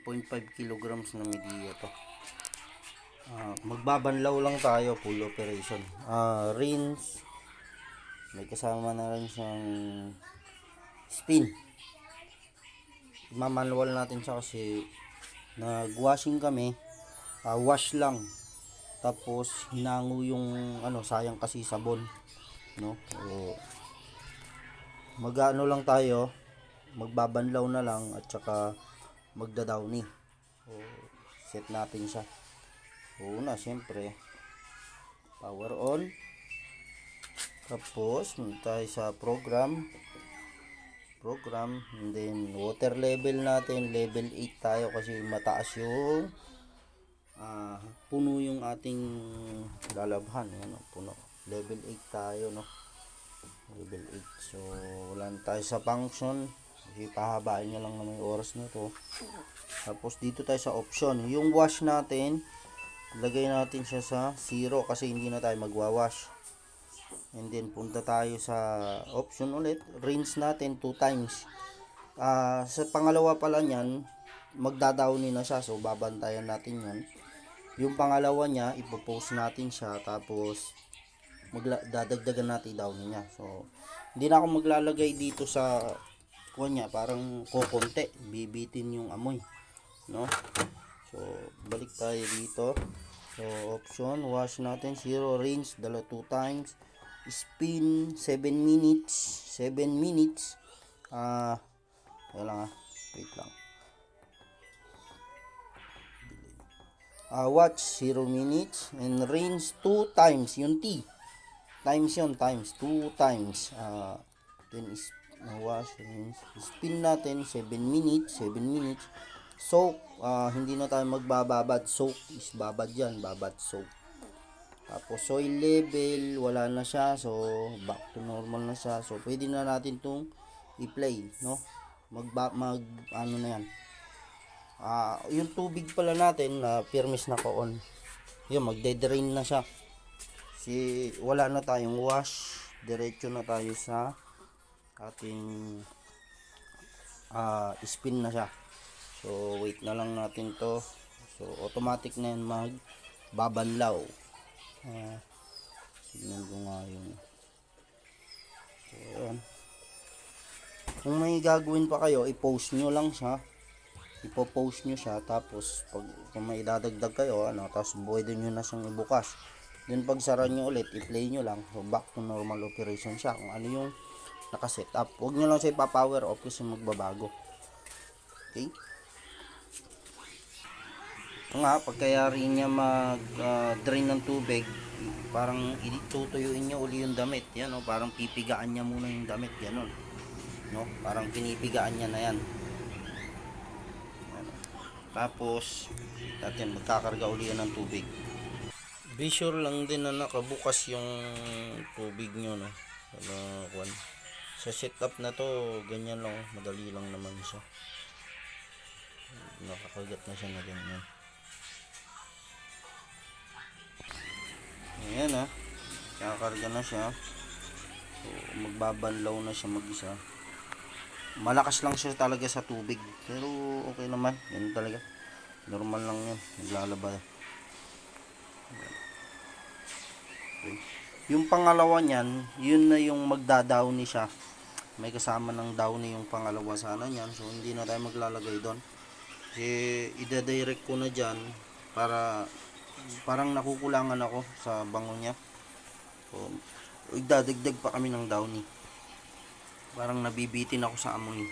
1.5 kilograms na media to. Magbabanlaw lang tayo, full operation. Rinse. May kasama na rin siyang spin. Mamanual natin siya kasi nag-washing kami. Wash lang. Tapos hinango yung sayang kasi sabon, no? So, mag-ano lang tayo, magbabanlaw na lang at saka magda-downy. So, set natin siya. Una, syempre, power on. Tapos, tayo sa program, and then water level natin, level 8 tayo kasi mataas yung puno yung ating lalabhan. Puno. Level 8 tayo, no? Level 8. So, wala na tayo sa function. Kasi pahabain niya lang naman yung oras nito. Tapos, dito tayo sa option. Yung wash natin, lagay natin siya sa 0 kasi hindi na tayo magwawash. And then punta tayo sa option ulit, rinse natin 2 times. Sa pangalawa pala niyan, magdadowny na siya, so babantayan natin 'yon. Yung pangalawa niya, ipopost natin siya, tapos dadagdagan natin downy niya. So hindi na ako maglalagay dito sa kunya, parang kokonti, bibitin yung amoy, no? So balik tayo dito. So option, wash natin 0, rinse 2 times, spin 7 minutes. Wait lang. Watch 0 minutes and rinse 2 times. Yung T times yun, times 2 times. Then wash, rinse, spin natin 7 minutes. Soak, hindi na tayo magbababad. Soak is babad yan, babad soak. Tapos soil level, wala na siya. So, back to normal na siya. So, pwede na natin itong i-play, no? Ano na yan. Yung tubig pala natin, permis na ko on. Yun, magde-drain na siya. Kasi, wala na tayong wash. Diretso na tayo sa ating spin na siya. So, wait na lang natin to. So, automatic na yan magbabanlaw. Tignan ko nga yung so, yun. Kung may gagawin pa kayo, i-post nyo lang siya, ipo-post nyo siya, tapos kung may dadagdag kayo, tapos pwede nyo na siyang ibukas. Then pag sara nyo ulit, i-play nyo lang, so back to normal operation siya. Kung ano yung nakaset up, huwag nyo lang siya ipa-power off kasi magbabago. Okay, pagkayari niya mag-drain ng tubig, parang itutuyuin niya uli yung damit. Yan, no? Parang pipigaan niya muna yung damit. Yan, no? Parang pinipigaan niya na yan. Tapos, natin magkakarga uli yan ng tubig. Be sure lang din na nakabukas yung tubig nyo, no? Sa setup na to, ganyan lang. Madali lang naman siya. Nakakagat na siya na ganyan. Ayan, kakakarga na siya. So, magbabanlaw na siya mag-isa. Malakas lang siya talaga sa tubig, pero okay naman. Yan talaga, normal lang yan, naglalaba. Okay. Yung pangalawa niyan, yun na yung magda-downy siya. May kasama ng downy yung pangalawa sana niyan. So hindi na tayo maglalagay doon. Kasi ida-direct ko na dyan para parang nakukulangan ako sa bango niya. So, idadagdag pa kami ng downy. Parang nabibitin ako sa amoy.